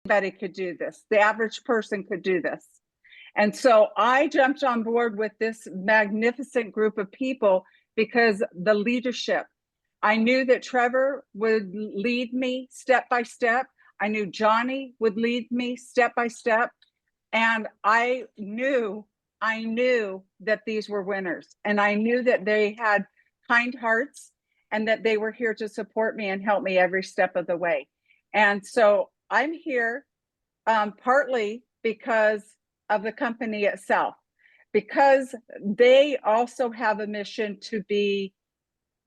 Anybody could do this. The average person could do this. And so I jumped on board with this magnificent group of people because the leadership. I knew that Trevor would lead me step by step. I knew Johnny would lead me step by step. And I knew that these were winners. And I knew that they had kind hearts and that they were here to support me and help me every step of the way. And so I'm here partly because of the company itself, because they also have a mission to be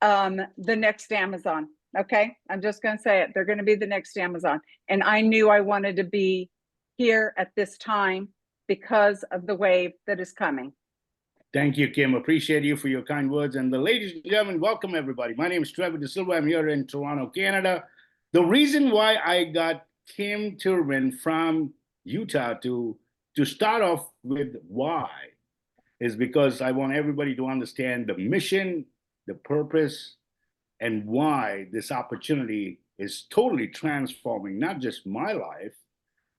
the next Amazon. Okay, I'm just going to say it. They're going to be the next Amazon. And I knew I wanted to be here at this time because of the wave that is coming. Thank you, Kim. Appreciate you for your kind words. And ladies and gentlemen, welcome everybody. My name is Trevor De Silva. I'm here in Toronto, Canada. The reason why I got Kim Turbin from Utah to start off with why is because I want everybody to understand the mission, the purpose, and why this opportunity is totally transforming not just my life,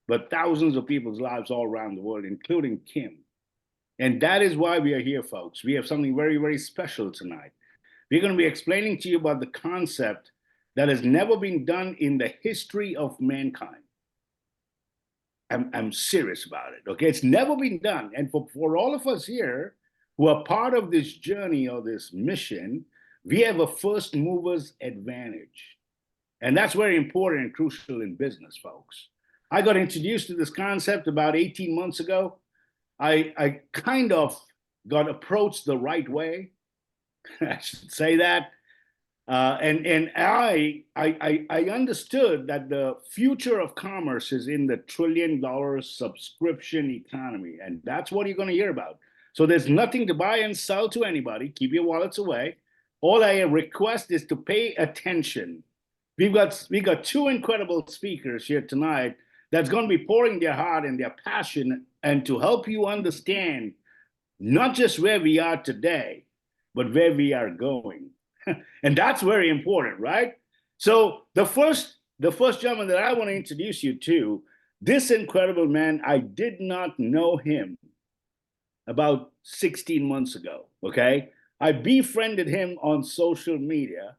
but thousands of people's lives all around the world, including Kim. And that is why we are here, folks. We have something very, very special tonight. We're going to be explaining to you about the concept that has never been done in the history of mankind. I'm serious about it, okay? It's never been done. And for all of us here who are part of this journey or this mission, we have a first mover's advantage. And that's very important and crucial in business, folks. I got introduced to this concept about 18 months ago. I kind of got approached the right way. I should say that. And I understood that the future of commerce is in the $1 trillion subscription economy. And that's what you're going to hear about. So there's nothing to buy and sell to anybody. Keep your wallets away. All I request is to pay attention. We got two incredible speakers here tonight that's going to be pouring their heart and their passion and to help you understand not just where we are today, but where we are going. And that's very important, right? So the first gentleman that I want to introduce you to, this incredible man, I did not know him about 16 months ago, okay? I befriended him on social media,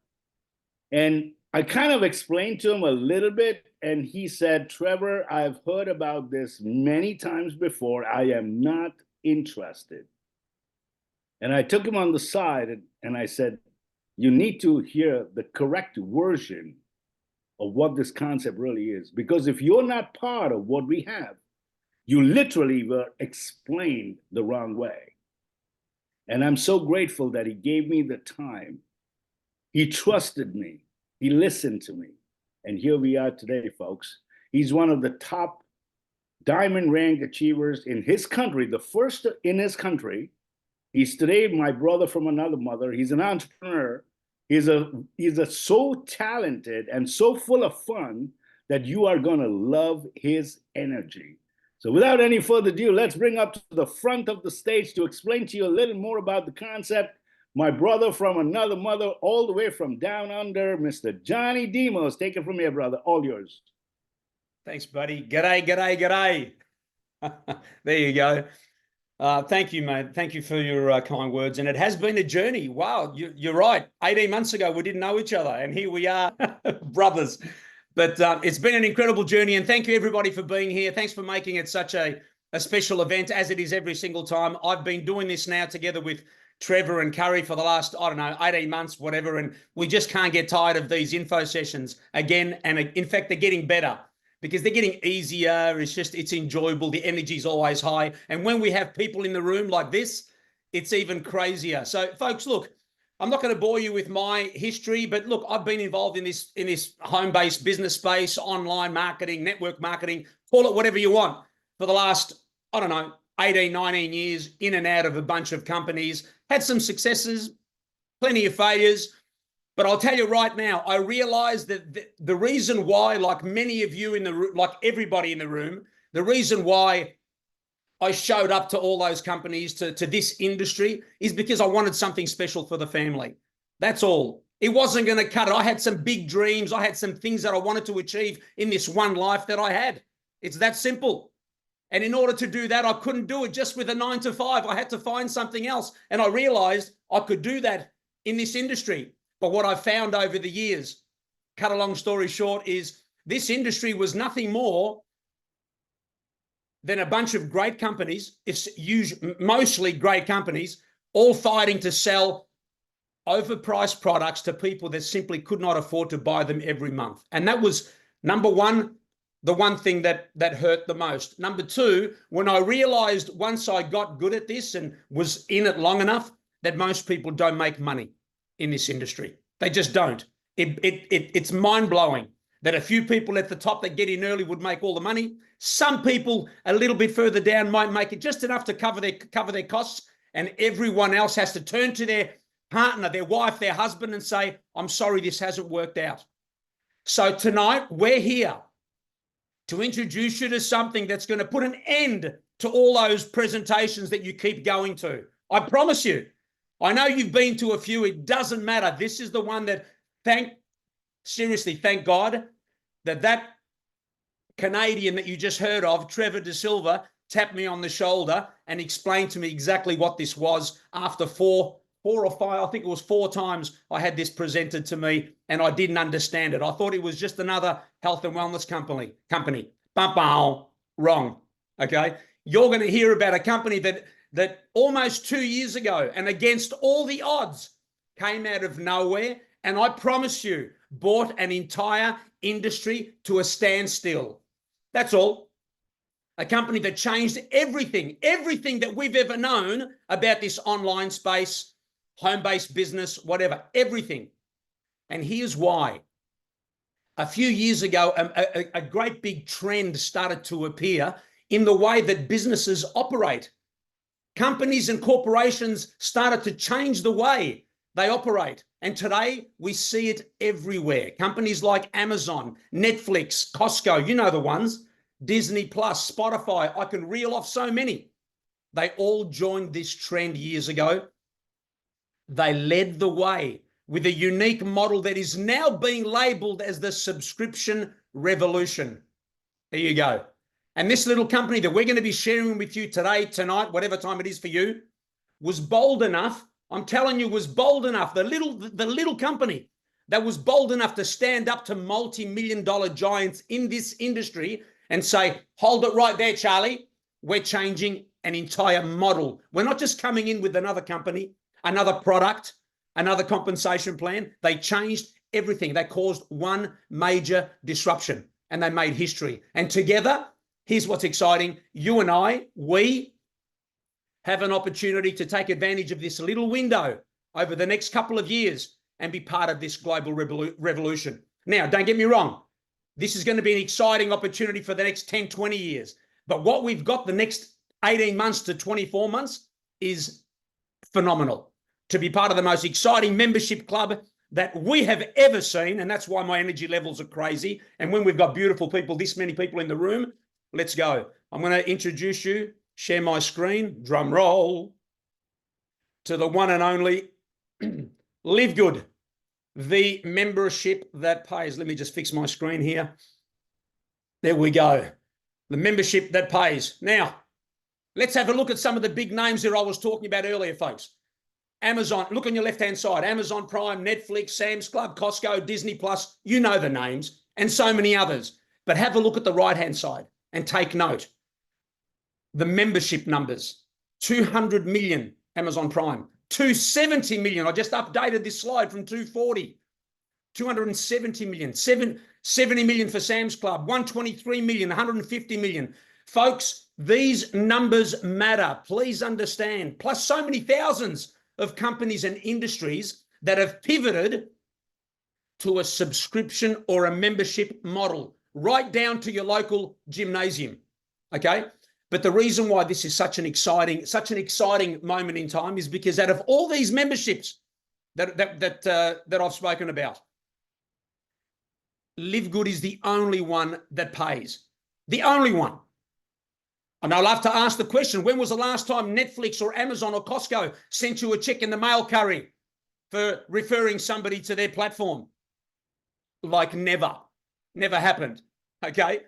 and I kind of explained to him a little bit, and he said, Trevor, I've heard about this many times before. I am not interested. And I took him on the side, and I said, you need to hear the correct version of what this concept really is. Because if you're not part of what we have, you literally were explained the wrong way. And I'm so grateful that he gave me the time. He trusted me. He listened to me. And here we are today, folks. He's one of the top diamond rank achievers in his country, the first in his country. He's today my brother from another mother. He's an entrepreneur. He's so talented and so full of fun that you are going to love his energy. So without any further ado, let's bring up to the front of the stage to explain to you a little more about the concept, my brother from another mother, all the way from down under, Mr. Johnny Demos. Take it from here, brother. All yours. Thanks, buddy. G'day, g'day, g'day. There you go. Thank you, mate. Thank you for your kind words. And it has been a journey. Wow, you're right. 18 months ago, we didn't know each other. And here we are, brothers. But it's been an incredible journey. And thank you, everybody, for being here. Thanks for making it such a special event, as it is every single time. I've been doing this now together with Trevor and Curry for the last, 18 months, whatever. And we just can't get tired of these info sessions again. And in fact, they're getting better, because they're getting easier. It's enjoyable. The energy's always high. And when we have people in the room like this, it's even crazier. So folks, look, I'm not going to bore you with my history, but look, I've been involved in this home-based business space, online marketing, network marketing, call it whatever you want, for the last, 18, 19 years, in and out of a bunch of companies, had some successes, plenty of failures. But I'll tell you right now, I realize that the reason why, like many of you in the room, like everybody in the room, the reason why I showed up to all those companies, to this industry, is because I wanted something special for the family. That's all. It wasn't going to cut it. I had some big dreams. I had some things that I wanted to achieve in this one life that I had. It's that simple. And in order to do that, I couldn't do it just with a 9 to 5. I had to find something else. And I realized I could do that in this industry. But what I found over the years, cut a long story short, is this industry was nothing more than a bunch of great companies, mostly great companies, all fighting to sell overpriced products to people that simply could not afford to buy them every month. And that was, number one, the one thing that hurt the most. Number two, when I realized once I got good at this and was in it long enough, that most people don't make money in this industry. They just don't. It's mind-blowing that a few people at the top that get in early would make all the money. Some people a little bit further down might make it just enough to cover their costs, and everyone else has to turn to their partner, their wife, their husband, and say, I'm sorry, this hasn't worked out. So tonight, we're here to introduce you to something that's going to put an end to all those presentations that you keep going to. I promise you. I know you've been to a few. It doesn't matter. This is the one that, thank God that Canadian that you just heard of, Trevor De Silva, tapped me on the shoulder and explained to me exactly what this was after four or five, I think it was 4 times I had this presented to me and I didn't understand it. I thought it was just another health and wellness company. Wrong. Okay. You're going to hear about a company that almost 2 years ago and against all the odds came out of nowhere. And I promise you, brought an entire industry to a standstill. That's all. A company that changed everything that we've ever known about this online space, home-based business, whatever, everything. And here's why. A few years ago, a great big trend started to appear in the way that businesses operate. Companies and corporations started to change the way they operate. And today we see it everywhere. Companies like Amazon, Netflix, Costco, you know the ones, Disney Plus, Spotify, I can reel off so many. They all joined this trend years ago. They led the way with a unique model that is now being labeled as the subscription revolution. There you go. And this little company that we're going to be sharing with you today, tonight, whatever time it is for you, was bold enough, I'm telling you, was bold enough, the little company that was bold enough to stand up to multi-million-dollar giants in this industry and say, hold it right there, Charlie. We're changing an entire model. We're not just coming in with another company, another product, another compensation plan. They changed everything. They caused one major disruption and they made history. And together, here's what's exciting. You and I, we have an opportunity to take advantage of this little window over the next couple of years and be part of this global revolution. Now, don't get me wrong. This is going to be an exciting opportunity for the next 10, 20 years. But what we've got the next 18 months to 24 months is phenomenal. To be part of the most exciting membership club that we have ever seen. And that's why my energy levels are crazy. And when we've got beautiful people, this many people in the room, let's go. I'm going to introduce you, share my screen, drum roll, to the one and only LiveGood, the membership that pays. Let me just fix my screen here. There we go. The membership that pays. Now, let's have a look at some of the big names that I was talking about earlier, folks. Amazon, look on your left-hand side, Amazon Prime, Netflix, Sam's Club, Costco, Disney Plus, you know the names, and so many others. But have a look at the right-hand side and take note. The membership numbers, 200 million Amazon Prime, 270 million. I just updated this slide from 240. 270 million, 70 million for Sam's Club, 123 million, 150 million. Folks, these numbers matter. Please understand. Plus so many thousands of companies and industries that have pivoted to a subscription or a membership model, right down to your local gymnasium. Okay. But the reason why this is such an exciting moment in time is because out of all these memberships that I've spoken about, LiveGood is the only one that pays. The only one. And I'll have to ask the question, when was the last time Netflix or Amazon or Costco sent you a check in the mail, Curry, for referring somebody to their platform? Like never. Never happened. Okay?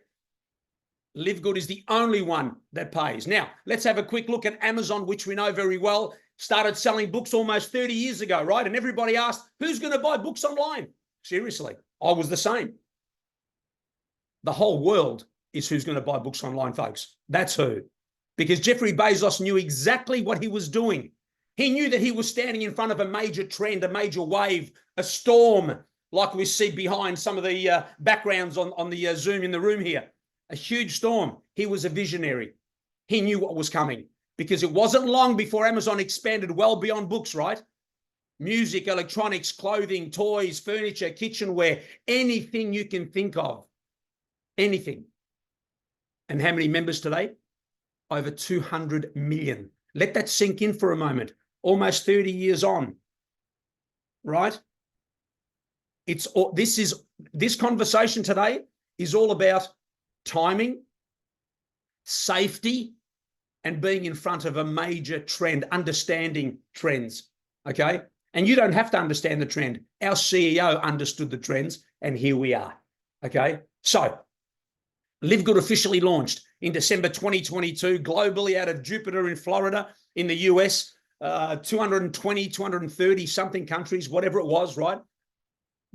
LiveGood is the only one that pays. Now, let's have a quick look at Amazon, which we know very well. Started selling books almost 30 years ago, right? And everybody asked, who's going to buy books online? Seriously, I was the same. The whole world is who's going to buy books online, folks. That's who. Because Jeffrey Bezos knew exactly what he was doing. He knew that he was standing in front of a major trend, a major wave, a storm, like we see behind some of the backgrounds on the Zoom in the room here. A huge storm. He was a visionary. He knew what was coming, because it wasn't long before Amazon expanded well beyond books, right? Music, electronics, clothing, toys, furniture, kitchenware, anything you can think of. Anything. And how many members today? Over 200 million. Let that sink in for a moment. Almost 30 years on, right? This conversation today is all about timing, safety, and being in front of a major trend, understanding trends, okay? And you don't have to understand the trend. Our CEO understood the trends, and here we are, okay? So, LiveGood officially launched in December 2022, globally out of Jupiter in Florida, in the US, 220, 230 something countries, whatever it was, right?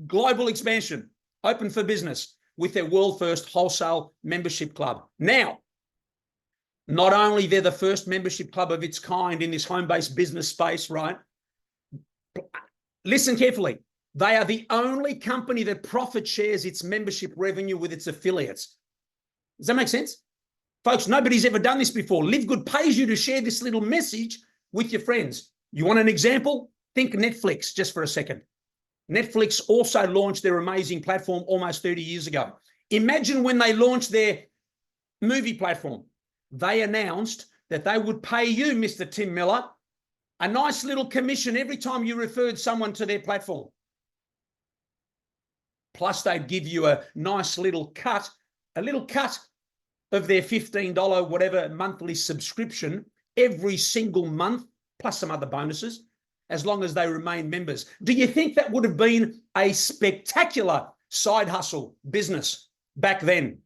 Global expansion, open for business with their world first wholesale membership club. Now, not only they're the first membership club of its kind in this home-based business space, right? Listen carefully. They are the only company that profit shares its membership revenue with its affiliates. Does that make sense? Folks, nobody's ever done this before. LiveGood pays you to share this little message with your friends. You want an example? Think Netflix just for a second. Netflix also launched their amazing platform almost 30 years ago. Imagine when they launched their movie platform. They announced that they would pay you, Mr. Tim Miller, a nice little commission every time you referred someone to their platform. Plus, they'd give you a nice little cut of their $15 whatever monthly subscription every single month, plus some other bonuses, as long as they remain members. Do you think that would have been a spectacular side hustle business back then,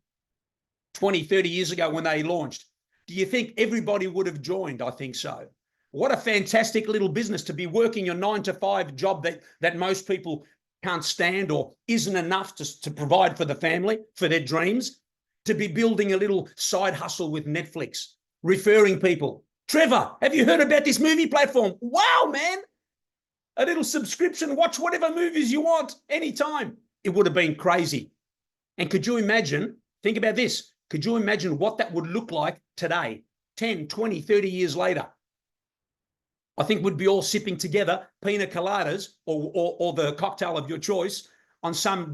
20, 30 years ago when they launched? Do you think everybody would have joined? I think so. What a fantastic little business to be working your 9-to-5 job that most people can't stand or isn't enough to provide for the family, for their dreams, to be building a little side hustle with Netflix, referring people. Trevor, have you heard about this movie platform? Wow, man. A little subscription, watch whatever movies you want, anytime. It would have been crazy. And could you imagine, think about this, could you imagine what that would look like today, 10, 20, 30 years later? I think we'd be all sipping together pina coladas or the cocktail of your choice on some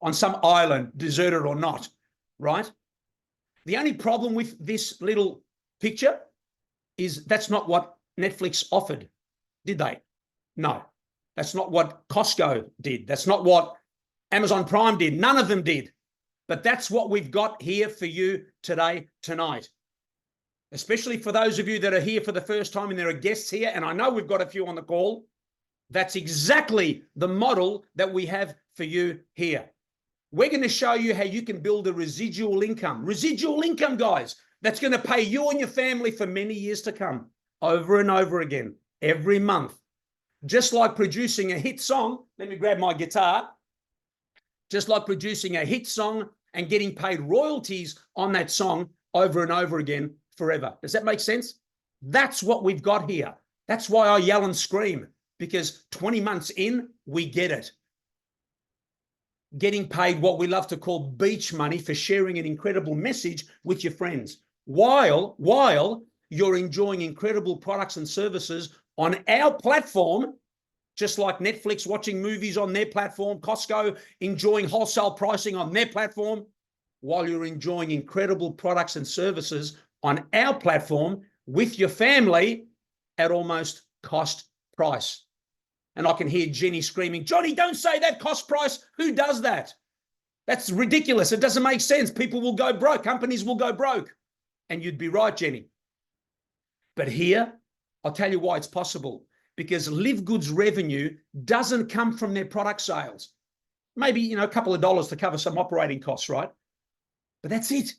on some island, deserted or not, right? The only problem with this little picture is that's not what Netflix offered, did they? No, that's not what Costco did. That's not what Amazon Prime did. None of them did. But that's what we've got here for you today, tonight. Especially for those of you that are here for the first time and there are guests here, and I know we've got a few on the call. That's exactly the model that we have for you here. We're going to show you how you can build a residual income, guys, that's going to pay you and your family for many years to come, over and over again, every month. Just like producing a hit song, let me grab my guitar, just like producing a hit song and getting paid royalties on that song over and over again forever. Does that make sense? That's what we've got here. That's why I yell and scream, because 20 months in, we get it. Getting paid what we love to call beach money for sharing an incredible message with your friends while you're enjoying incredible products and services on our platform, just like Netflix watching movies on their platform, Costco enjoying wholesale pricing on their platform, while you're enjoying incredible products and services on our platform with your family at almost cost price. And I can hear Jenny screaming, Johnny, don't say that, cost price. Who does that? That's ridiculous. It doesn't make sense. People will go broke. Companies will go broke. And you'd be right, Jenny. But here, I'll tell you why it's possible. Because LiveGood's revenue doesn't come from their product sales. Maybe, a couple of dollars to cover some operating costs, right? But that's it.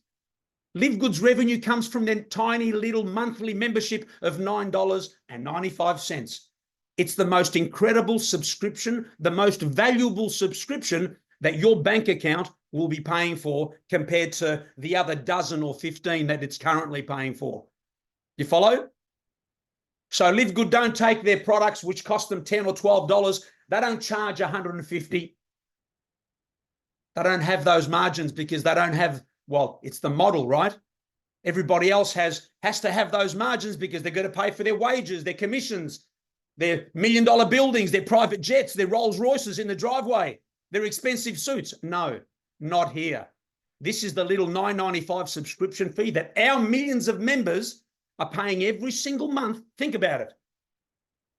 LiveGood's revenue comes from their tiny little monthly membership of $9.95. It's the most incredible subscription, the most valuable subscription that your bank account will be paying for compared to the other dozen or 15 that it's currently paying for. You follow? So LiveGood don't take their products, which cost them $10 or $12. They don't charge $150. They don't have those margins because they don't have, well, it's the model, right? Everybody else has to have those margins because they're going to pay for their wages, their commissions, their $1 million buildings, their private jets, their Rolls Royces in the driveway, their expensive suits. No, not here. This is the little $9.95 subscription fee that our millions of members are paying every single month. Think about it.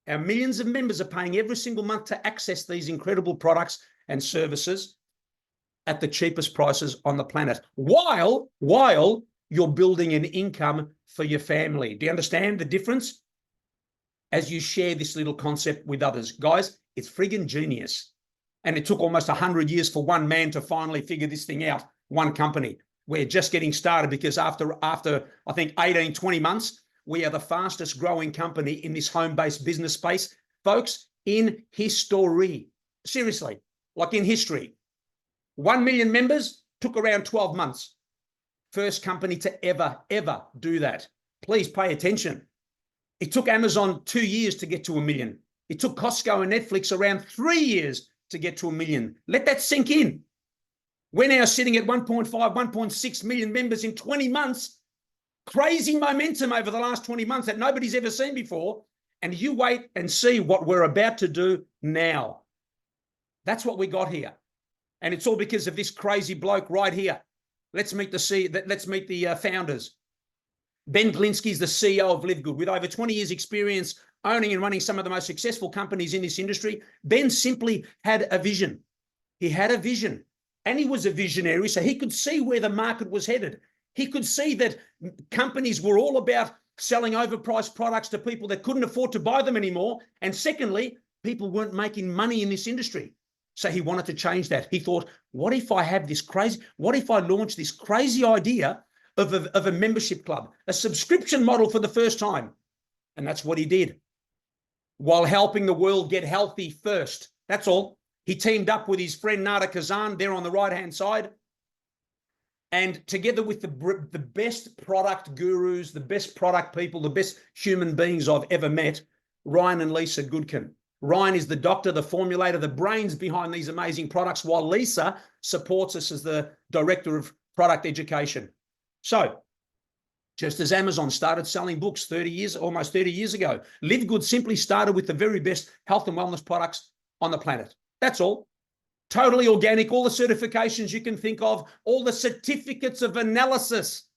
Our millions of members are paying every single month to access these incredible products and services at the cheapest prices on the planet, while you're building an income for your family. Do you understand the difference? As you share this little concept with others. Guys, it's friggin' genius. And it took almost 100 years for one man to finally figure this thing out, one company. We're just getting started because after I think 18, 20 months, we are the fastest growing company in this home-based business space, folks, in history. Seriously, like in history. 1 million members took around 12 months. First company to ever do that. Please pay attention. It took Amazon 2 years to get to 1 million. It took Costco and Netflix around 3 years to get to 1 million. Let that sink in. We're now sitting at 1.5, 1.6 million members in 20 months. Crazy momentum over the last 20 months that nobody's ever seen before. And you wait and see what we're about to do now. That's what we got here. And it's all because of this crazy bloke right here. Let's meet the founders. Ben Glinsky is the CEO of LiveGood. With over 20 years experience owning and running some of the most successful companies in this industry, Ben simply had a vision. He had a vision, and he was a visionary, so he could see where the market was headed. He could see that companies were all about selling overpriced products to people that couldn't afford to buy them anymore. And secondly, people weren't making money in this industry. So he wanted to change that. He thought, what if I launch this crazy idea of a membership club, a subscription model for the first time? And that's what he did, while helping the world get healthy first. That's all. He teamed up with his friend Nada Kazan there on the right-hand side. And together with the best product gurus, the best product people, the best human beings I've ever met, Ryan and Lisa Goodkin. Ryan is the doctor, the formulator, the brains behind these amazing products, while Lisa supports us as the director of product education. So, just as Amazon started selling books almost 30 years ago, LiveGood simply started with the very best health and wellness products on the planet. That's all. Totally organic, all the certifications you can think of, all the certificates of analysis,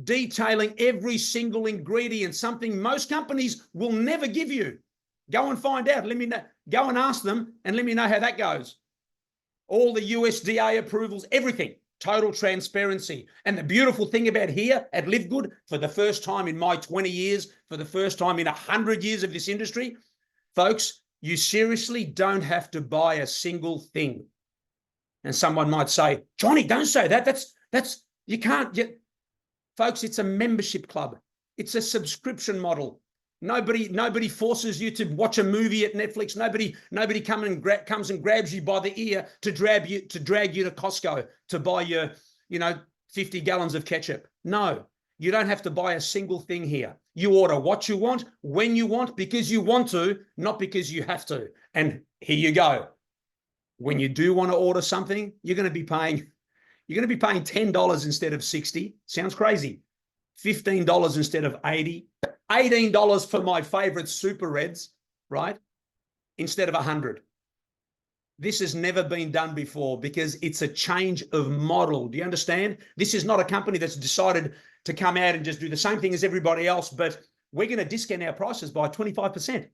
detailing every single ingredient, something most companies will never give you. Go and find out. Let me know. Go and ask them and let me know how that goes. All the USDA approvals, everything. Total transparency. And the beautiful thing about here at LiveGood, for the first time in my 20 years, for the first time in 100 years of this industry, folks, you seriously don't have to buy a single thing. And someone might say, Johnny, don't say that. That's you can't. Folks, it's a membership club. It's a subscription model. Nobody forces you to watch a movie at Netflix. Nobody comes and grabs you by the ear to drag you to Costco to buy your 50 gallons of ketchup. No, you don't have to buy a single thing here. You order what you want, when you want, because you want to, not because you have to. And here you go. When you do want to order something, you're going to be paying $10 instead of $60. Sounds crazy. $15 instead of $80. $18 for my favorite Super Reds, right? Instead of $100. This has never been done before because it's a change of model. Do you understand? This is not a company that's decided to come out and just do the same thing as everybody else, but we're going to discount our prices by 25%.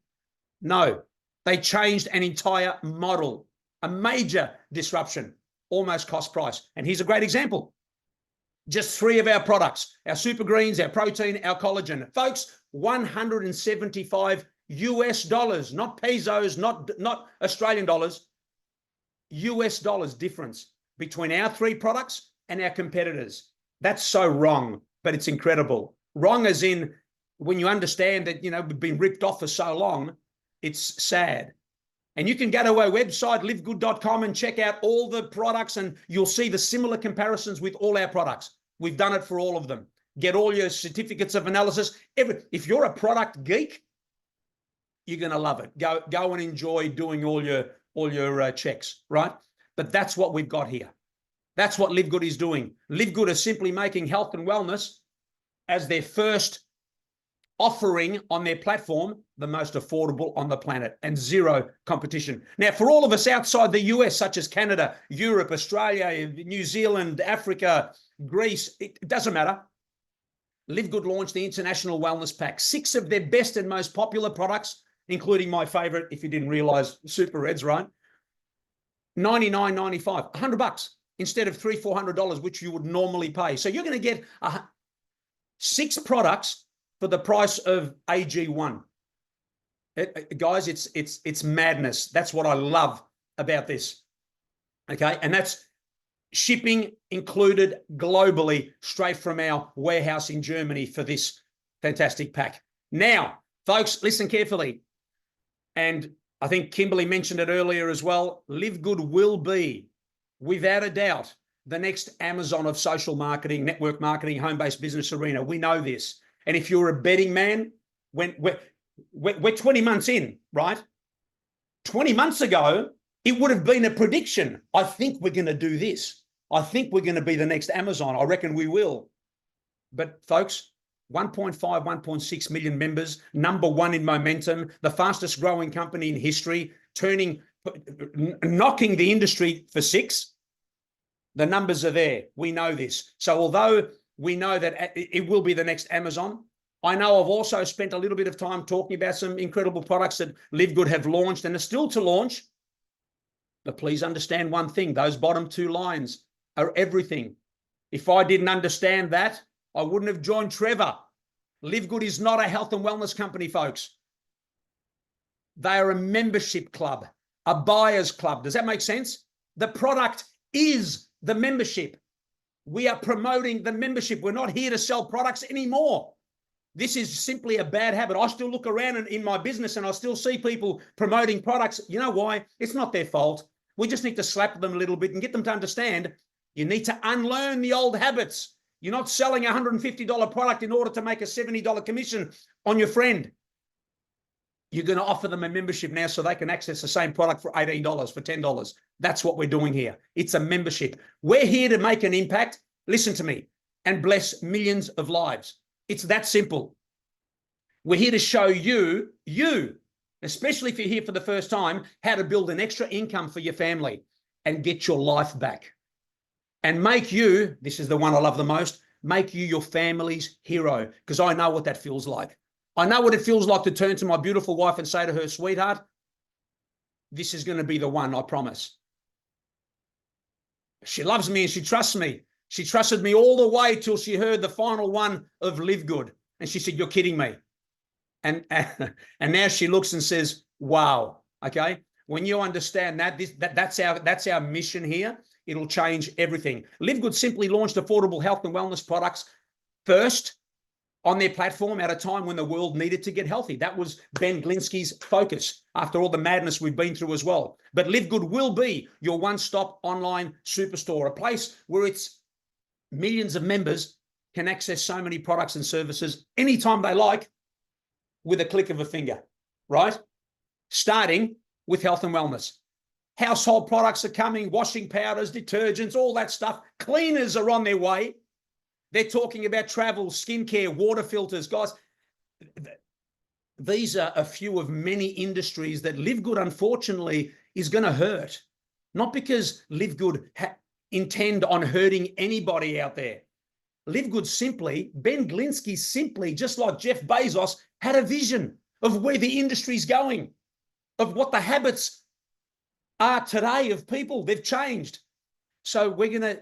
No, they changed an entire model, a major disruption, almost cost price. And here's a great example. Just 3 of our products, our super greens, our protein, our collagen. Folks, $175 US, not pesos, not Australian dollars, US dollars difference between our 3 products and our competitors. That's so wrong, but it's incredible. Wrong as in when you understand that, we've been ripped off for so long, it's sad. And you can go to our website, livegood.com, and check out all the products, and you'll see the similar comparisons with all our products. We've done it for all of them. Get all your certificates of analysis. If you're a product geek, you're going to love it. Go and enjoy doing all your checks, right? But that's what we've got here. That's what LiveGood is doing. LiveGood is simply making health and wellness as their first offering on their platform, the most affordable on the planet, and zero competition. Now, for all of us outside the US, such as Canada, Europe, Australia, New Zealand, Africa, Greece, it doesn't matter. LiveGood launched the International Wellness Pack, 6 of their best and most popular products, including my favorite, if you didn't realize, Super Reds, right? $99.95, $100 instead of $300-$400, which you would normally pay. So you're going to get 6 products for the price of AG1. Guys, it's madness. That's what I love about this. Okay, and that's shipping included globally, straight from our warehouse in Germany for this fantastic pack. Now, folks, listen carefully. And I think Kimberly mentioned it earlier as well. LiveGood will be, without a doubt, the next Amazon of social marketing, network marketing, home-based business arena. We know this. And if you're a betting man, when we're 20 months in, right? 20 months ago, it would have been a prediction. I think we're going to do this. I think we're going to be the next Amazon. I reckon we will. But folks, 1.5, 1.6 million members, #1 in momentum, the fastest growing company in history, knocking the industry for 6. The numbers are there. We know this. So although we know that it will be the next Amazon, I know I've also spent a little bit of time talking about some incredible products that LiveGood have launched and are still to launch. But please understand one thing, those bottom 2 lines are everything. If I didn't understand that, I wouldn't have joined Trevor. LiveGood is not a health and wellness company, folks. They are a membership club, a buyer's club. Does that make sense? The product is the membership. We are promoting the membership. We're not here to sell products anymore. This is simply a bad habit. I still look around in my business and I still see people promoting products. You know why? It's not their fault. We just need to slap them a little bit and get them to understand you need to unlearn the old habits. You're not selling a $150 product in order to make a $70 commission on your friend. You're going to offer them a membership now so they can access the same product for $18, for $10. That's what we're doing here. It's a membership. We're here to make an impact, listen to me, and bless millions of lives. It's that simple. We're here to show you, especially if you're here for the first time, how to build an extra income for your family and get your life back. And make you, this is the one I love the most, make you your family's hero, because I know what that feels like. I know what it feels like to turn to my beautiful wife and say to her, sweetheart, this is going to be the one, I promise. She loves me and she trusts me. She trusted me all the way till she heard the final one of LiveGood. And she said, you're kidding me. And now she looks and says, wow, okay? When you understand that, that's our mission here. It'll change everything. LiveGood simply launched affordable health and wellness products first on their platform at a time when the world needed to get healthy. That was Ben Glinsky's focus after all the madness we've been through as well. But LiveGood will be your one-stop online superstore, a place where its millions of members can access so many products and services anytime they like with a click of a finger, right? Starting with health and wellness. Household products are coming, washing powders, detergents, all that stuff. Cleaners are on their way. They're talking about travel, skincare, water filters. Guys, these are a few of many industries that LiveGood, unfortunately, is going to hurt. Not because LiveGood intend on hurting anybody out there. LiveGood simply, Ben Glinsky simply, just like Jeff Bezos, had a vision of where the industry's going, of what the habits are today of people. They've changed. So we're going to,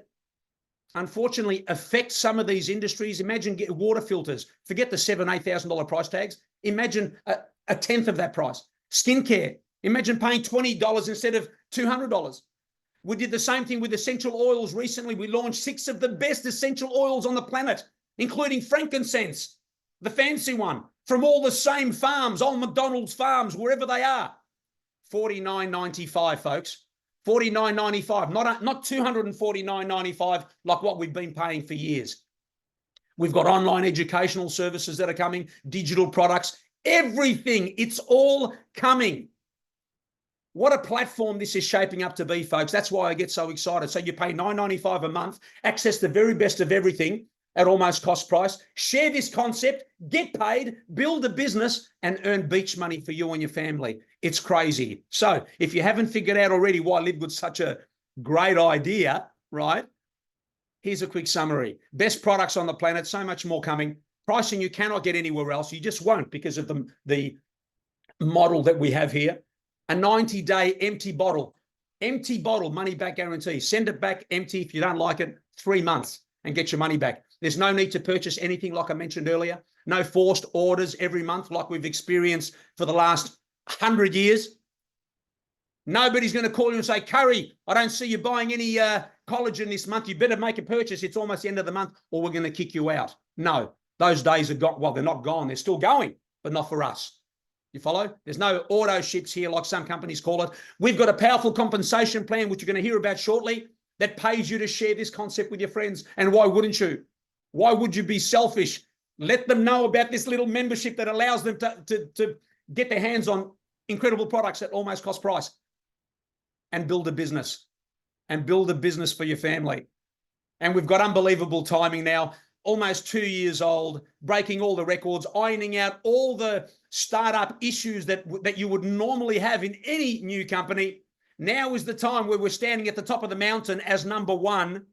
unfortunately, affect some of these industries. Imagine get water filters. Forget the $7,000, $8,000 price tags. Imagine a tenth of that price. Skincare. Imagine paying $20 instead of $200. We did the same thing with essential oils recently. We launched 6 of the best essential oils on the planet, including frankincense, the fancy one, from all the same farms, old McDonald's farms, wherever they are. $49.95, folks. $49.95, not $249.95 like what we've been paying for years. We've got online educational services that are coming, digital products, everything. It's all coming. What a platform this is shaping up to be, folks. That's why I get so excited. So you pay $9.95 a month, access the very best of everything at almost cost price. Share this concept, get paid, build a business, and earn beach money for you and your family. It's crazy. So if you haven't figured out already why LiveGood's such a great idea, right? Here's a quick summary. Best products on the planet, so much more coming. Pricing you cannot get anywhere else. You just won't because of the model that we have here. A 90-day empty bottle, money back guarantee. Send it back empty if you don't like it, 3 months and get your money back. There's no need to purchase anything like I mentioned earlier. No forced orders every month like we've experienced for the last 100 years. Nobody's going to call you and say, Curry, I don't see you buying any collagen this month. You better make a purchase. It's almost the end of the month or we're going to kick you out. No, those days are gone. Well, they're not gone. They're still going, but not for us. You follow? There's no auto ships here like some companies call it. We've got a powerful compensation plan, which you're going to hear about shortly, that pays you to share this concept with your friends. And why wouldn't you? Why would you be selfish? Let them know about this little membership that allows them to get their hands on incredible products at almost cost price and build a business for your family. And we've got unbelievable timing now, almost 2 years old, breaking all the records, ironing out all the startup issues that you would normally have in any new company. Now is the time where we're standing at the top of the mountain as number one,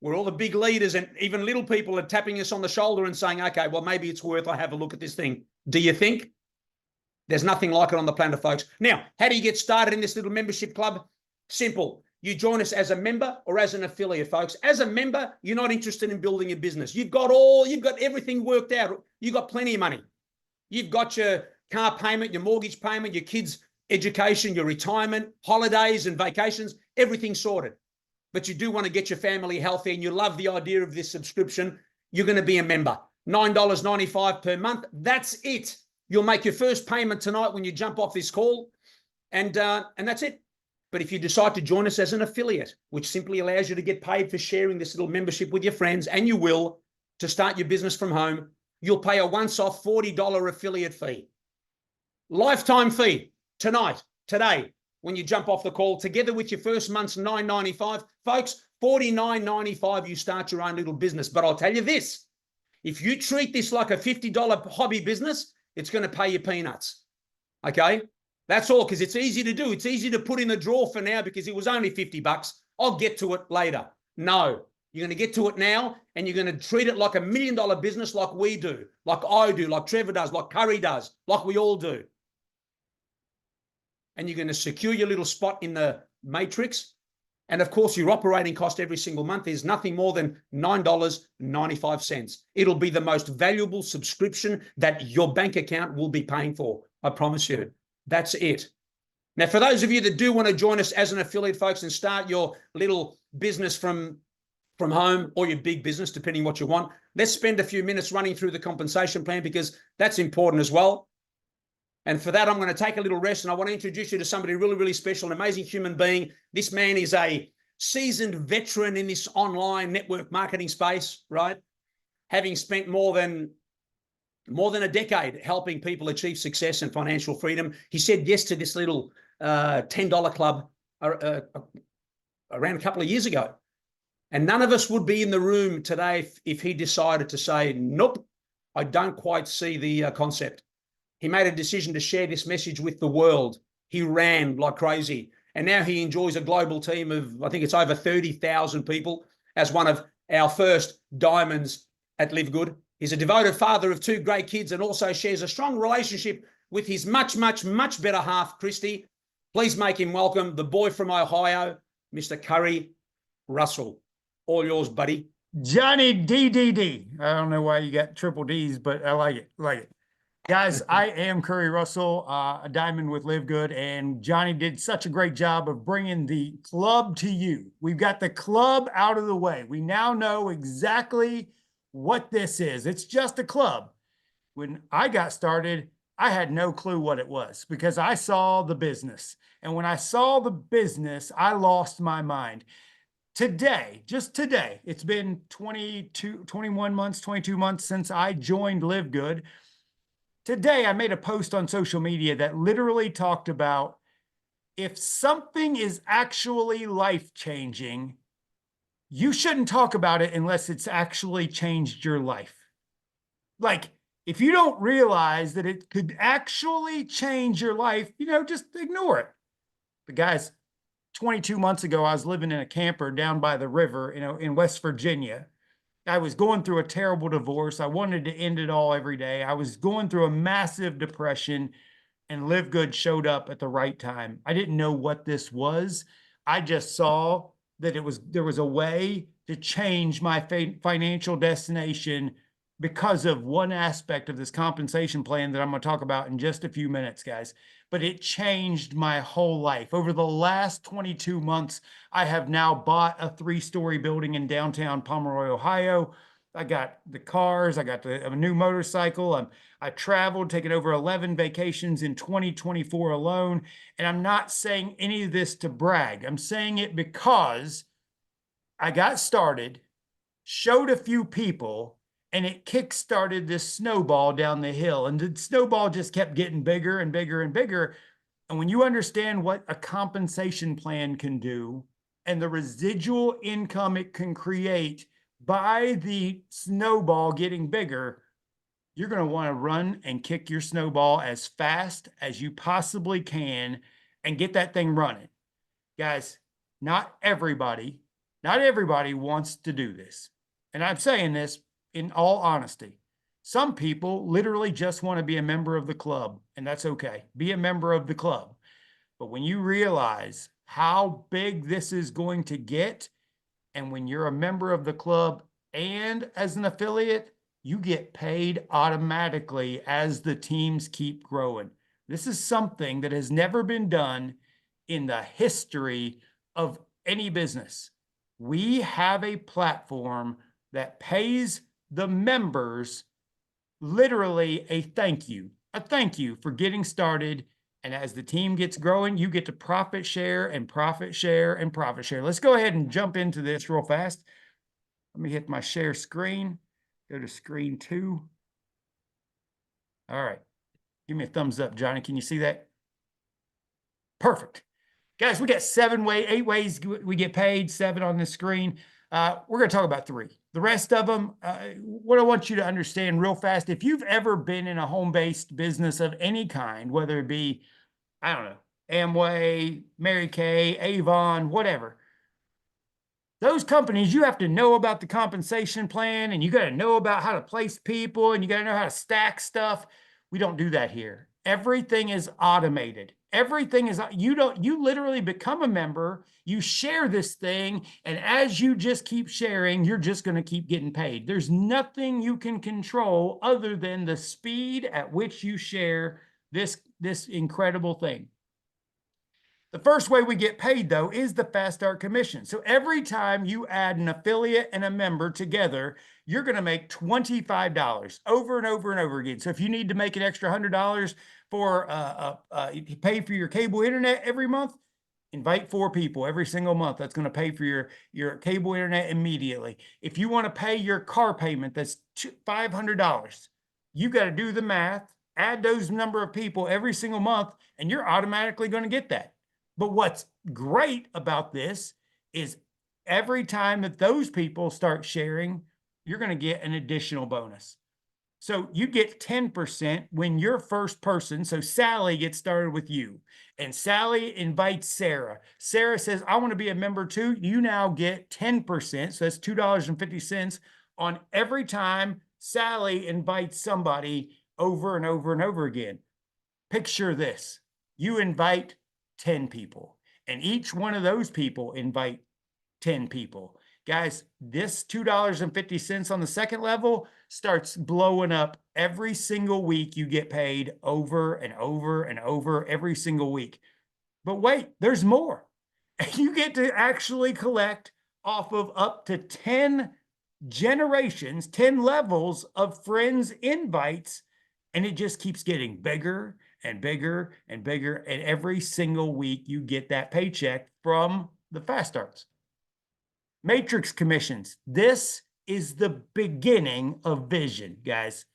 where all the big leaders and even little people are tapping us on the shoulder and saying, okay, well, maybe it's worth I have a look at this thing. Do you think? There's nothing like it on the planet, folks. Now, how do you get started in this little membership club? Simple. You join us as a member or as an affiliate, folks. As a member, you're not interested in building a business. You've got everything worked out. You've got plenty of money. You've got your car payment, your mortgage payment, your kids' education, your retirement, holidays and vacations, everything sorted. But you do want to get your family healthy and you love the idea of this subscription, you're going to be a member. $9.95 per month. That's it. You'll make your first payment tonight when you jump off this call, and that's it. But if you decide to join us as an affiliate, which simply allows you to get paid for sharing this little membership with your friends, and you will, to start your business from home, you'll pay a once-off $40 affiliate fee. Lifetime fee tonight, today, when you jump off the call, together with your first month's $9.95. Folks, $49.95, you start your own little business. But I'll tell you this, if you treat this like a $50 hobby business, it's going to pay you peanuts, okay? That's all, because it's easy to do. It's easy to put in the drawer for now because it was only $50. I'll get to it later. No, you're going to get to it now, and you're going to treat it like $1 million business like we do, like I do, like Trevor does, like Curry does, like we all do. And you're going to secure your little spot in the matrix. And of course, your operating cost every single month is nothing more than $9.95. It'll be the most valuable subscription that your bank account will be paying for. I promise you. That's it. Now, for those of you that do want to join us as an affiliate, folks, and start your little business from home or your big business, depending what you want, let's spend a few minutes running through the compensation plan because that's important as well. And for that, I'm going to take a little rest and I want to introduce you to somebody really, really special, an amazing human being. This man is a seasoned veteran in this online network marketing space, right? Having spent more than a decade helping people achieve success and financial freedom. He said yes to this little $10 club around a couple of years ago. And none of us would be in the room today if he decided to say, nope, I don't quite see the concept. He made a decision to share this message with the world. He ran like crazy. And now he enjoys a global team of, I think it's over 30,000 people as one of our first diamonds at LiveGood. He's a devoted father of 2 great kids and also shares a strong relationship with his much, much, much better half, Christy. Please make him welcome, the boy from Ohio, Mr. Curry Russell. All yours, buddy. Johnny DDD. I don't know why you got triple D's, but I like it. Guys, I am Curry Russell, a diamond with LiveGood, and Johnny did such a great job of bringing the club to you. We've got the club out of the way. We now know exactly what this is. It's just a club. When I got started, I had no clue what it was because I saw the business. And when I saw the business, I lost my mind. Today, just today, it's been 21 months, 22 months since I joined LiveGood. Today, I made a post on social media that literally talked about if something is actually life-changing, you shouldn't talk about it unless it's actually changed your life. Like, if you don't realize that it could actually change your life, just ignore it. But guys, 22 months ago, I was living in a camper down by the river, in West Virginia. I was going through a terrible divorce. I wanted to end it all every day. I was going through a massive depression, and LiveGood showed up at the right time. I didn't know what this was. I just saw that there was a way to change my financial destination because of one aspect of this compensation plan that I'm going to talk about in just a few minutes, guys. But it changed my whole life. Over the last 22 months, I have now bought a 3-story building in downtown Pomeroy, Ohio. I got the cars. I got a new motorcycle. I traveled, taken over 11 vacations in 2024 alone. And I'm not saying any of this to brag. I'm saying it because I got started, showed a few people, and it kick-started this snowball down the hill. And the snowball just kept getting bigger and bigger and bigger. And when you understand what a compensation plan can do and the residual income it can create by the snowball getting bigger, you're going to want to run and kick your snowball as fast as you possibly can and get that thing running. Guys, not everybody wants to do this. And I'm saying this in all honesty. Some people literally just want to be a member of the club, and that's okay. Be a member of the club. But when you realize how big this is going to get, and when you're a member of the club and as an affiliate, you get paid automatically as the teams keep growing. This is something that has never been done in the history of any business. We have a platform that pays the members literally a thank you for getting started. And as the team gets growing, you get to profit share and profit share and profit share. Let's go ahead and jump into this real fast. Let me hit my share screen. Go to screen 2. All right. Give me a thumbs up, Johnny. Can you see that? Perfect. Guys, we got 8 ways we get paid, 7 on the screen. We're going to talk about 3. The rest of them, what I want you to understand real fast, if you've ever been in a home-based business of any kind, whether it be, I don't know, Amway, Mary Kay, Avon, whatever, those companies, you have to know about the compensation plan, and you got to know about how to place people, and you got to know how to stack stuff. We don't do that here. Everything is automated. Everything is, you literally become a member, you share this thing, and as you just keep sharing, you're just going to keep getting paid. There's nothing you can control other than the speed at which you share this incredible thing. The first way we get paid, though, is the Fast Start Commission. So every time you add an affiliate and a member together, you're going to make $25 over and over and over again. So if you need to make an extra $100 for you pay for your cable internet every month, invite 4 people every single month. That's going to pay for your cable internet immediately. If you want to pay your car payment, that's $500. You got to do the math, add those number of people every single month, and you're automatically going to get that. But what's great about this is every time that those people start sharing, you're going to get an additional bonus. So you get 10% when your first person, so Sally gets started with you, and Sally invites Sarah. Sarah says, I want to be a member too. You now get 10%, so that's $2.50 on every time Sally invites somebody over and over and over again. Picture this. You invite 10 people, and each one of those people invite 10 people. Guys, this $2.50 on the second level starts blowing up every single week. You get paid over and over and over every single week. But wait, there's more. You get to actually collect off of up to 10 generations, 10 levels of friends invites, and it just keeps getting bigger and bigger and bigger. And every single week you get that paycheck from the Fast Starts. Matrix commissions. This is the beginning of vision, guys.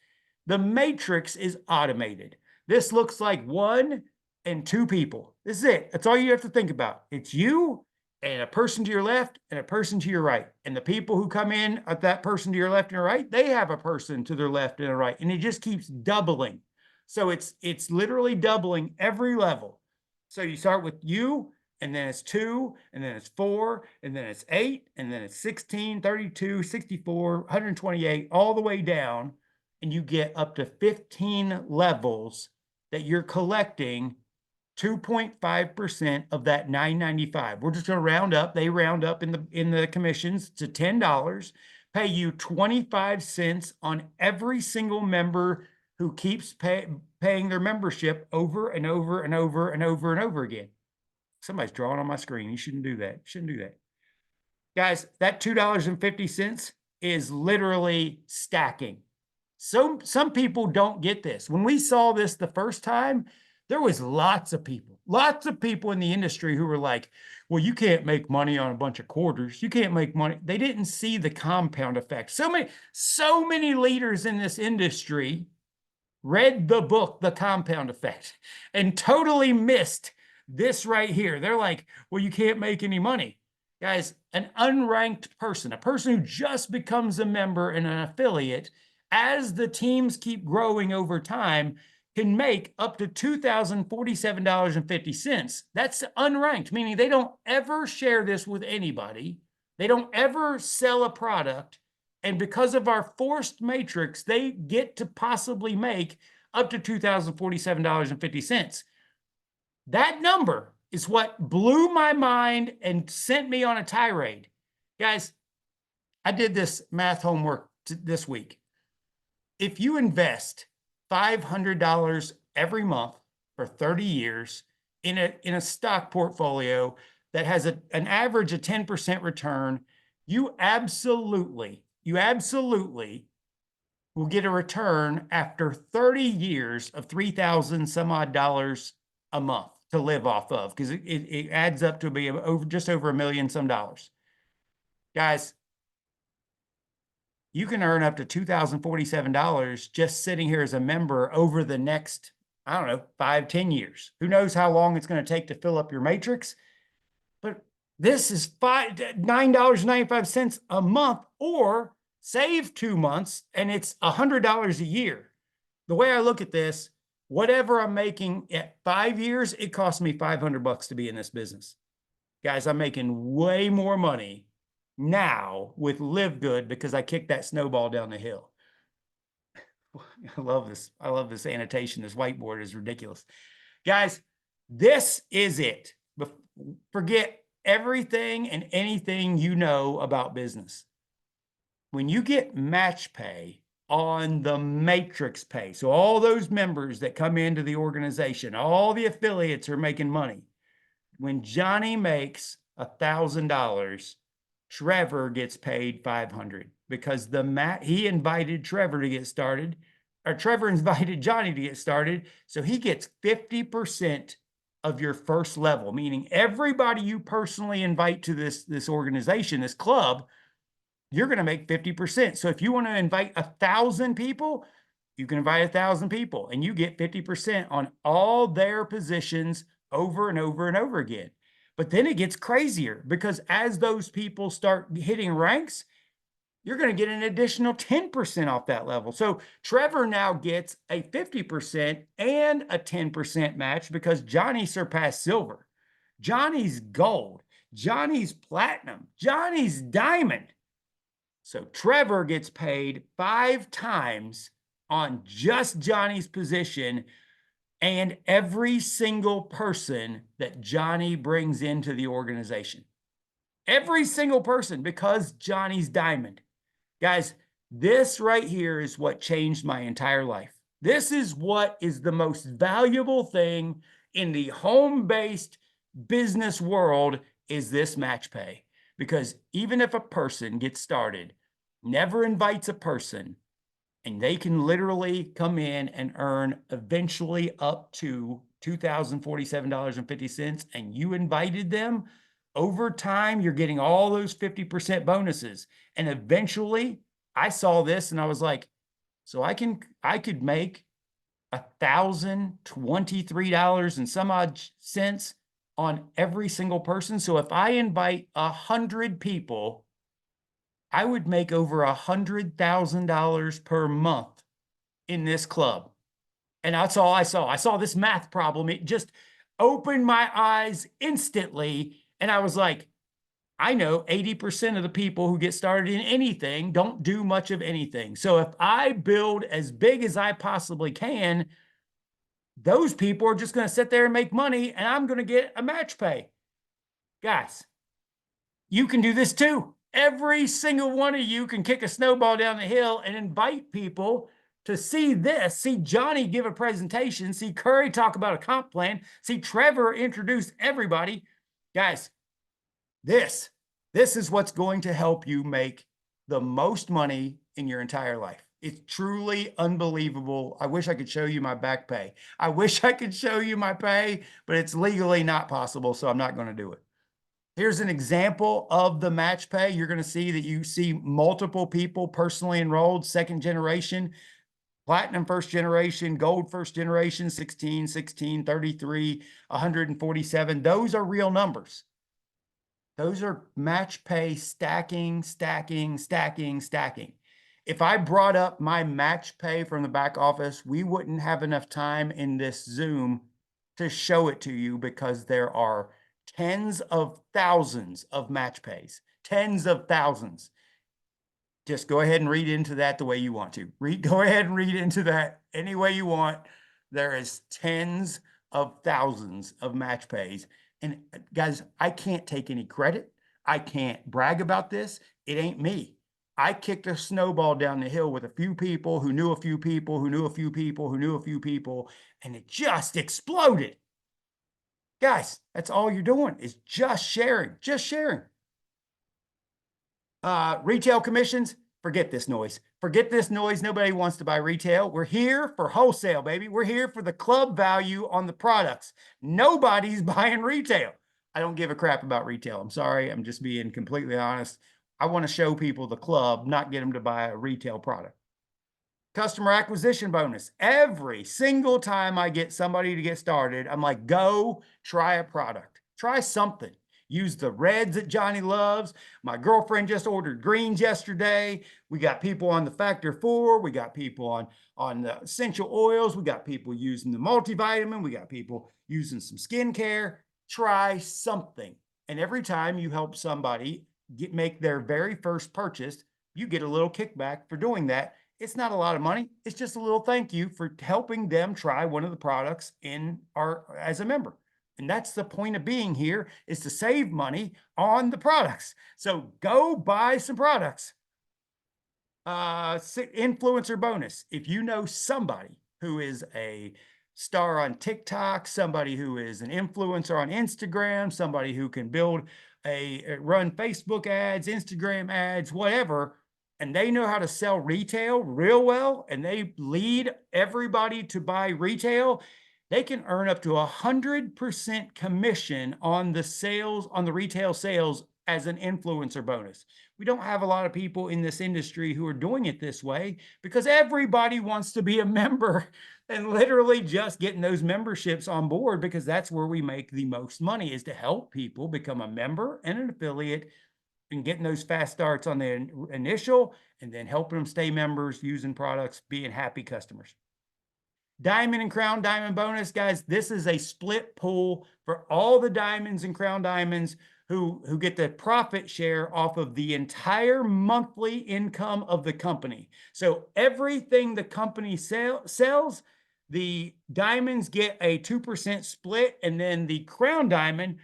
The matrix is automated. This looks like 1 and 2 people. This is it. That's all you have to think about. It's you and a person to your left and a person to your right. And the people who come in at that person to your left and your right, they have a person to their left and their right. And it just keeps doubling. So it's literally doubling every level. So you start with you, and then it's 2, and then it's 4, and then it's 8, and then it's 16, 32, 64, 128, all the way down. And you get up to 15 levels that you're collecting 2.5% of that $9.95. We're just going to round up. They round up in the commissions to $10, pay you 25 cents on every single member who keeps paying their membership over and over and over and over and over again. Somebody's drawing on my screen. You shouldn't do that. You shouldn't do that. Guys, that $2.50 is literally stacking. So some people don't get this. When we saw this the first time, there was lots of people in the industry who were like, well, you can't make money on a bunch of quarters. You can't make money. They didn't see the compound effect. So many leaders in this industry read the book, The Compound Effect, and totally missed this right here. They're like, well, you can't make any money. Guys, an unranked person, a person who just becomes a member and an affiliate, as the teams keep growing over time, can make up to $2,047.50. That's unranked, meaning they don't ever share this with anybody. They don't ever sell a product. And because of our forced matrix, they get to possibly make up to $2,047.50. That number is what blew my mind and sent me on a tirade. Guys, I did this math homework this week. If you invest $500 every month for 30 years in a stock portfolio that has an average of 10% return, you absolutely will get a return after 30 years of $3,000 some odd a month to live off of, because it adds up to be just over $1 million some dollars. Guys, you can earn up to $2,047 just sitting here as a member over the next, I don't know, 5-10 years. Who knows how long it's going to take to fill up your matrix? But this is $9.95 a month, or save 2 months and it's $100 a year. The way I look at this, whatever I'm making at 5 years, it costs me $500 to be in this business. Guys, I'm making way more money now with LiveGood because I kicked that snowball down the hill. I love this. I love this annotation. This whiteboard is ridiculous. Guys, this is it. Forget everything and anything you know about business. When you get match pay on the matrix pay, so all those members that come into the organization, all the affiliates are making money. When Johnny makes $1,000, Trevor gets paid $500 because he invited Trevor to get started, or Trevor invited Johnny to get started. So he gets 50% of your first level, meaning everybody you personally invite to this organization, this club, you're going to make 50%. So if you want to invite 1,000 people, you can invite 1,000 people and you get 50% on all their positions over and over and over again. But then it gets crazier, because as those people start hitting ranks, you're going to get an additional 10% off that level. So Trevor now gets a 50% and a 10% match because Johnny surpassed silver. Johnny's gold. Johnny's platinum. Johnny's diamond. So Trevor gets paid 5 times on just Johnny's position and every single person that Johnny brings into the organization. Every single person, because Johnny's diamond. Guys, this right here is what changed my entire life. This is what is the most valuable thing in the home-based business world, is this match pay. Because even if a person gets started, never invites a person, and they can literally come in and earn eventually up to $2,047.50, and you invited them, over time, you're getting all those 50% bonuses. And eventually I saw this and I was like, so I could make $1,023 and some odd cents on every single person. So if I invite 100 people, I would make over $100,000 per month in this club. And that's all I saw. I saw this math problem. It just opened my eyes instantly. And I was like, I know 80% of the people who get started in anything don't do much of anything. So if I build as big as I possibly can, those people are just going to sit there and make money, and I'm going to get a match pay. Guys, you can do this too. Every single one of you can kick a snowball down the hill and invite people to see this, see Johnny give a presentation, see Curry talk about a comp plan, see Trevor introduce everybody. Guys, this is what's going to help you make the most money in your entire life. It's truly unbelievable. I wish I could show you my back pay. I wish I could show you my pay, but it's legally not possible, so I'm not going to do it. Here's an example of the match pay. You're going to see that you see multiple people personally enrolled, second generation, platinum first generation, gold first generation, 16, 16, 33, 147. Those are real numbers. Those are match pay stacking, stacking, stacking, stacking. If I brought up my match pay from the back office, we wouldn't have enough time in this Zoom to show it to you, because there are tens of thousands of match pays, tens of thousands. Just go ahead and read into that the way you want to. Go ahead and read into that any way you want. There is tens of thousands of match pays. And guys, I can't take any credit. I can't brag about this. It ain't me. I kicked a snowball down the hill with a few people who knew a few people, who knew a few people, who knew a few people, and it just exploded. Guys, that's all you're doing, is just sharing, just sharing. Retail commissions, forget this noise. Forget this noise. Nobody wants to buy retail. We're here for wholesale, baby. We're here for the club value on the products. Nobody's buying retail. I don't give a crap about retail. I'm sorry. I'm just being completely honest. I want to show people the club, not get them to buy a retail product. Customer acquisition bonus. Every single time I get somebody to get started, I'm like, go try a product. Try something. Use the reds that Johnny loves. My girlfriend just ordered greens yesterday. We got people on the Factor 4. We got people on the essential oils. We got people using the multivitamin. We got people using some skincare. Try something. And every time you help somebody make their very first purchase, you get a little kickback for doing that. It's not a lot of money. It's just a little thank you for helping them try one of the products as a member. And that's the point of being here, is to save money on the products. So go buy some products. Influencer bonus. If you know somebody who is a star on TikTok, somebody who is an influencer on Instagram, somebody who can run Facebook ads, Instagram ads, whatever, and they know how to sell retail real well, and they lead everybody to buy retail, they can earn up to 100% commission on the sales, on the retail sales, as an influencer bonus. We don't have a lot of people in this industry who are doing it this way, because everybody wants to be a member, and literally just getting those memberships on board, because that's where we make the most money, is to help people become a member and an affiliate, and getting those fast starts on the initial, and then helping them stay members, using products, being happy customers. Diamond and Crown Diamond bonus, guys. This is a split pool for all the diamonds and Crown Diamonds who get the profit share off of the entire monthly income of the company. So everything the company sells, the diamonds get a 2% split, and then the Crown Diamond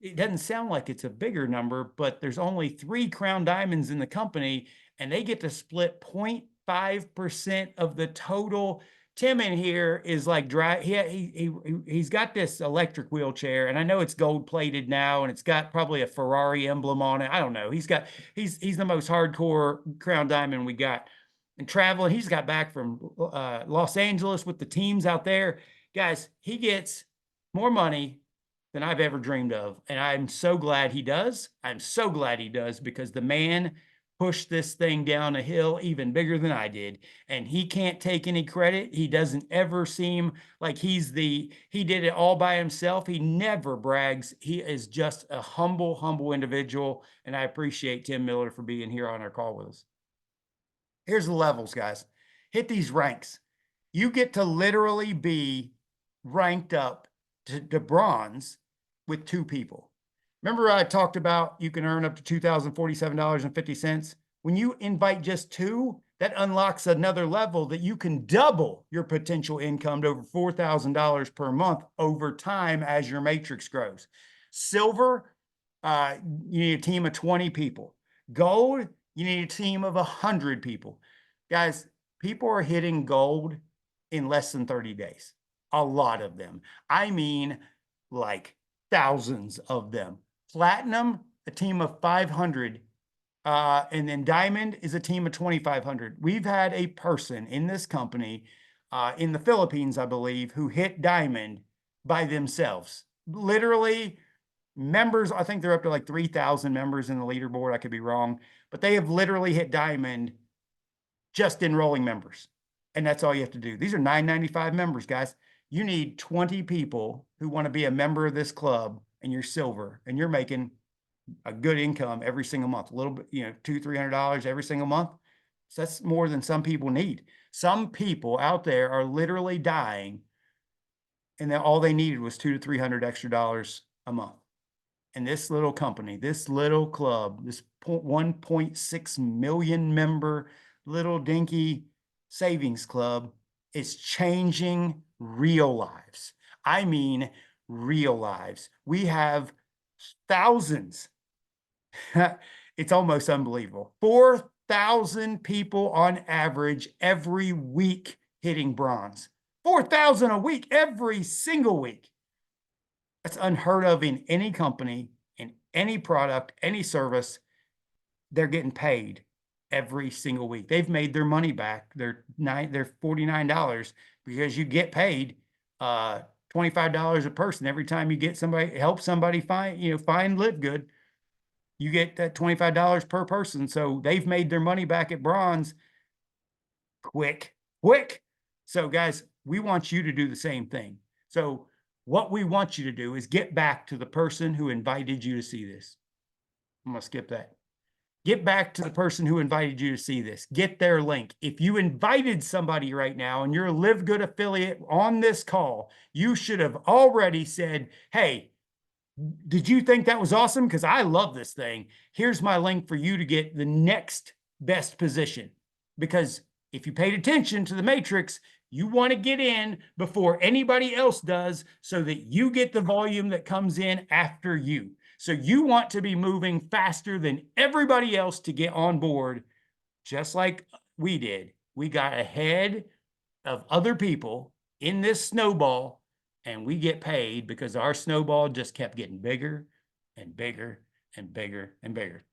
it doesn't sound like it's a bigger number, but there's only 3 crown diamonds in the company, and they get to split 0.5% of the total. Tim in here is like he's got this electric wheelchair, and I know it's gold plated now, and it's got probably a Ferrari emblem on it. I don't know. He's the most hardcore crown diamond we got. And traveling, he's got back from Los Angeles with the teams out there. Guys, he gets more money than I've ever dreamed of. And I'm so glad he does. I'm so glad he does, because the man pushed this thing down a hill even bigger than I did. And he can't take any credit. He doesn't ever seem like he did it all by himself. He never brags. He is just a humble individual. And I appreciate Tim Miller for being here on our call with us. Here's the levels, guys. Hit these ranks. You get to literally be ranked up to bronze with 2 people. Remember I talked about you can earn up to $2,047.50. When you invite just 2, that unlocks another level that you can double your potential income to over $4,000 per month over time as your matrix grows. Silver, you need a team of 20 people. Gold, you need a team of 100 people. Guys, people are hitting gold in less than 30 days. A lot of them. I mean, like thousands of them. Platinum, a team of 500. And then diamond is a team of 2,500. We've had a person in this company, in the Philippines, I believe, who hit diamond by themselves. Literally, members, I think they're up to like 3,000 members in the leaderboard. I could be wrong, but they have literally hit diamond just enrolling members. And that's all you have to do. These are $9.95 members, guys. You need 20 people who want to be a member of this club, and you're silver, and you're making a good income every single month, a little bit, $200-300 every single month. So that's more than some people need. Some people out there are literally dying, and all they needed was $200 to $300 extra dollars a month. And this little company, this little club, this 1.6 million member little dinky savings club is changing real lives. I mean, real lives. We have thousands. It's almost unbelievable. 4,000 people on average every week hitting bronze. 4,000 a week, every single week. That's unheard of in any company, in any product, any service. They're getting paid every single week. They've made their money back. They're $49 because you get paid $25 a person every time you get somebody, help somebody find LiveGood. You get that $25 per person. So they've made their money back at bronze quick. So guys, we want you to do the same thing. So what we want you to do is get back to the person who invited you to see this. I'm going to skip that. Get back to the person who invited you to see this. Get their link. If you invited somebody right now and you're a LiveGood affiliate on this call, you should have already said, hey, did you think that was awesome? Because I love this thing. Here's my link for you to get the next best position. Because if you paid attention to the matrix, you want to get in before anybody else does so that you get the volume that comes in after you. So you want to be moving faster than everybody else to get on board, just like we did. We got ahead of other people in this snowball, and we get paid because our snowball just kept getting bigger and bigger and bigger and bigger.